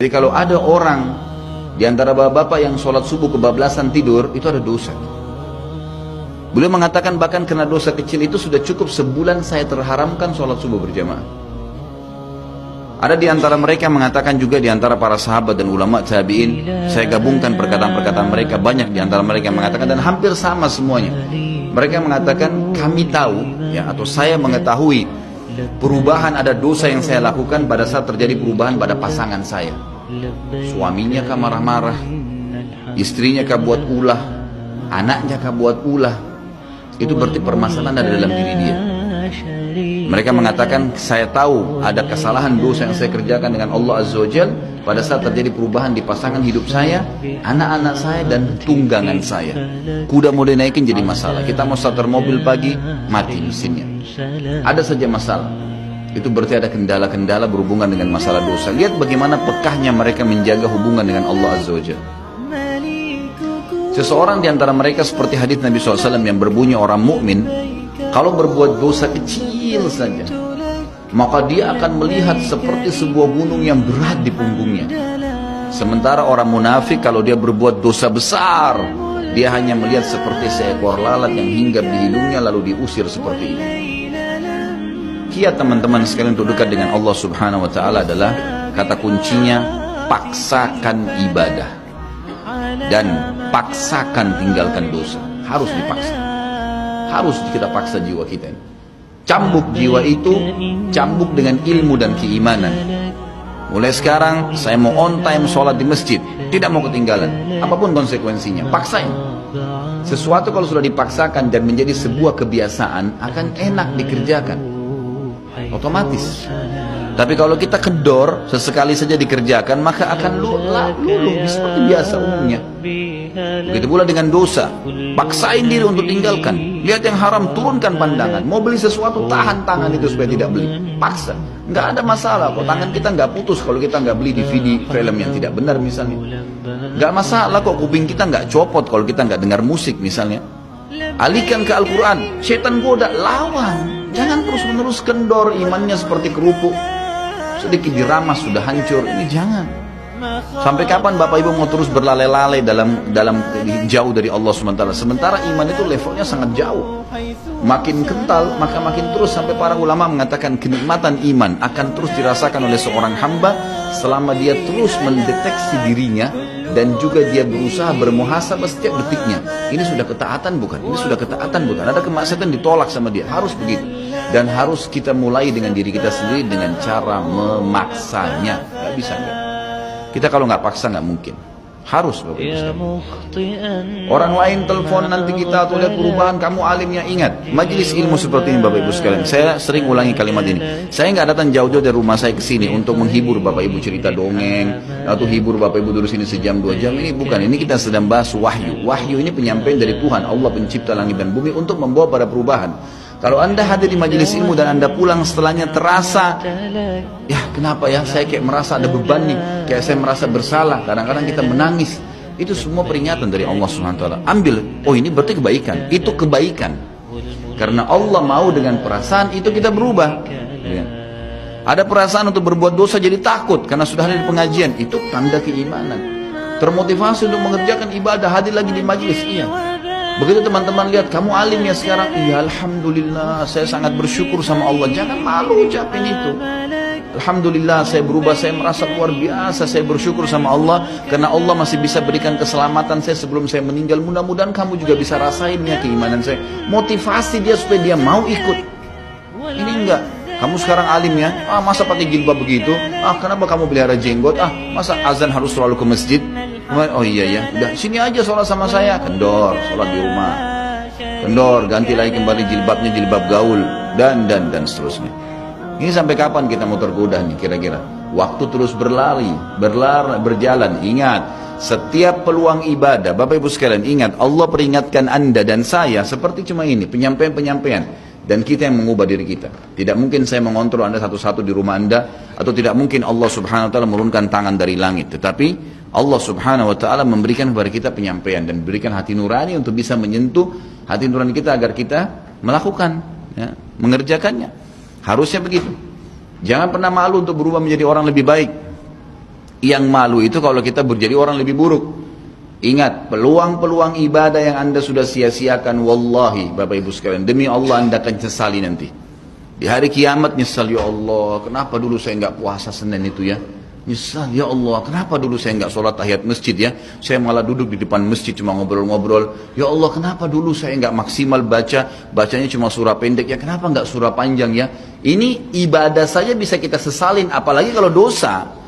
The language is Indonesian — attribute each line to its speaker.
Speaker 1: Jadi kalau ada orang di antara bapak-bapak yang sholat subuh kebablasan tidur, itu ada dosa. Beliau mengatakan bahkan karena dosa kecil itu sudah cukup sebulan saya terharamkan sholat subuh berjamaah. Ada di antara mereka yang mengatakan juga di antara para sahabat dan ulama tabi'in, saya gabungkan perkataan-perkataan mereka, banyak di antara mereka yang mengatakan dan hampir sama semuanya. Mereka mengatakan kami tahu ya, atau saya mengetahui perubahan ada dosa yang saya lakukan pada saat terjadi perubahan pada pasangan saya. Suaminya kah marah-marah, istrinya kah buat ulah, anaknya kah buat ulah. Itu berarti permasalahan ada dalam diri dia. Mereka mengatakan saya tahu ada kesalahan dosa yang saya kerjakan dengan Allah Azza wa Jal pada saat terjadi perubahan di pasangan hidup saya, anak-anak saya dan tunggangan saya. Kuda mau dinaikin jadi masalah. Kita mau starter mobil pagi, mati mesinnya. Ada saja masalah. Itu berarti ada kendala-kendala berhubungan dengan masalah dosa. Lihat bagaimana pekahnya mereka menjaga hubungan dengan Allah Azza wa Jalla. Seseorang di antara mereka seperti hadis Nabi SAW yang berbunyi orang mukmin kalau berbuat dosa kecil saja, maka dia akan melihat seperti sebuah gunung yang berat di punggungnya. Sementara orang munafik kalau dia berbuat dosa besar, dia hanya melihat seperti seekor lalat yang hinggap di hidungnya lalu diusir seperti ini. Kiat teman-teman sekalian untuk dekat dengan Allah Subhanahu wa Ta'ala adalah kata kuncinya paksakan ibadah dan paksakan tinggalkan dosa. Harus dipaksa, harus kita paksa jiwa kita ini. Cambuk jiwa itu, cambuk dengan ilmu dan keimanan. Mulai sekarang saya mau on time sholat di masjid, tidak mau ketinggalan apapun konsekuensinya, paksain. Sesuatu kalau sudah dipaksakan dan menjadi sebuah kebiasaan akan enak dikerjakan otomatis. Tapi kalau kita kendor, sesekali saja dikerjakan, maka akan luluh seperti biasa umumnya. Begitu pula dengan dosa, paksain diri untuk tinggalkan. Lihat yang haram, turunkan pandangan. Mau beli sesuatu, tahan tangan itu supaya tidak beli. Paksa, nggak ada masalah kok. Tangan kita nggak putus kalau kita nggak beli DVD film yang tidak benar misalnya. Nggak masalah kok kuping kita nggak copot kalau kita nggak dengar musik misalnya. Alihkan ke Al-Quran. Setan goda, lawan. Jangan terus-menerus kendor, imannya seperti kerupuk. Sedikit diramas sudah hancur. Ini jangan. Sampai kapan Bapak Ibu mau terus berlale-lale dalam jauh dari Allah SWT? Sementara iman itu levelnya sangat jauh. Makin kental, maka makin terus. Sampai para ulama mengatakan kenikmatan iman akan terus dirasakan oleh seorang hamba selama dia terus mendeteksi dirinya dan juga dia berusaha bermuhasabah setiap detiknya. Ini sudah ketaatan bukan? Ini sudah ketaatan bukan? Ada kemaksiatan ditolak sama dia. Harus begitu. Dan harus kita mulai dengan diri kita sendiri dengan cara memaksanya. Gak bisa enggak. Kita kalau nggak paksa nggak mungkin. Harus Bapak Ibu sekalian. Orang lain telepon nanti kita atau lihat perubahan, kamu alimnya, ingat majelis ilmu seperti ini Bapak Ibu sekalian. Saya sering ulangi kalimat ini. Saya nggak datang jauh-jauh dari rumah saya ke sini untuk menghibur Bapak Ibu cerita dongeng atau hibur Bapak Ibu duduk sini sejam 2 jam. Ini bukan. Ini kita sedang bahas wahyu. Wahyu ini penyampaian dari Tuhan Allah pencipta langit dan bumi untuk membawa pada perubahan. Kalau Anda hadir di majelis ilmu dan Anda pulang setelahnya terasa, ya kenapa ya saya kayak merasa ada beban nih, kayak saya merasa bersalah, kadang-kadang kita menangis. Itu semua peringatan dari Allah SWT. Ambil, oh ini berarti kebaikan, itu kebaikan. Karena Allah mau dengan perasaan itu kita berubah. Ya. Ada perasaan untuk berbuat dosa jadi takut karena sudah hadir di pengajian, itu tanda keimanan. Termotivasi untuk mengerjakan ibadah, hadir lagi di majelis, iya. Begitu teman-teman lihat, kamu alim ya sekarang, iya Alhamdulillah, saya sangat bersyukur sama Allah. Jangan malu ucapin itu. Alhamdulillah saya berubah, saya merasa luar biasa, saya bersyukur sama Allah karena Allah masih bisa berikan keselamatan saya sebelum saya meninggal. Mudah-mudahan kamu juga bisa rasainnya keimanan saya. Motivasi dia supaya dia mau ikut. Ini enggak, kamu sekarang alim ya, masa pakai jilbab begitu, kenapa kamu pelihara jenggot, masa azan harus selalu ke masjid. Oh iya ya, udah sini aja sholat sama saya. Kendor, sholat di rumah. Kendor, ganti lagi kembali jilbabnya jilbab gaul dan seterusnya. Ini sampai kapan kita mau tergoda nih kira-kira? Waktu terus berjalan. Ingat, setiap peluang ibadah, Bapak Ibu sekalian, ingat Allah peringatkan Anda dan saya seperti cuma ini, penyampaian. Dan kita yang mengubah diri kita. Tidak mungkin saya mengontrol Anda satu-satu di rumah Anda, atau tidak mungkin Allah Subhanahu wa Ta'ala menurunkan tangan dari langit. Tetapi Allah Subhanahu wa Ta'ala memberikan kepada kita penyampaian dan berikan hati nurani untuk bisa menyentuh hati nurani kita agar kita melakukan, ya, mengerjakannya. Harusnya begitu. Jangan pernah malu untuk berubah menjadi orang lebih baik. Yang malu itu kalau kita jadi orang lebih buruk. Ingat, peluang-peluang ibadah yang Anda sudah sia-siakan, wallahi Bapak Ibu sekalian, demi Allah Anda akan sesali nanti. Di hari kiamat nyesal, ya Allah, kenapa dulu saya nggak puasa Senin itu ya? Nyesal, ya Allah, kenapa dulu saya nggak sholat tahiyat masjid ya? Saya malah duduk di depan masjid cuma ngobrol-ngobrol. Ya Allah, kenapa dulu saya nggak maksimal bacanya cuma surah pendek ya? Kenapa nggak surah panjang ya? Ini ibadah saja bisa kita sesalin, apalagi kalau dosa.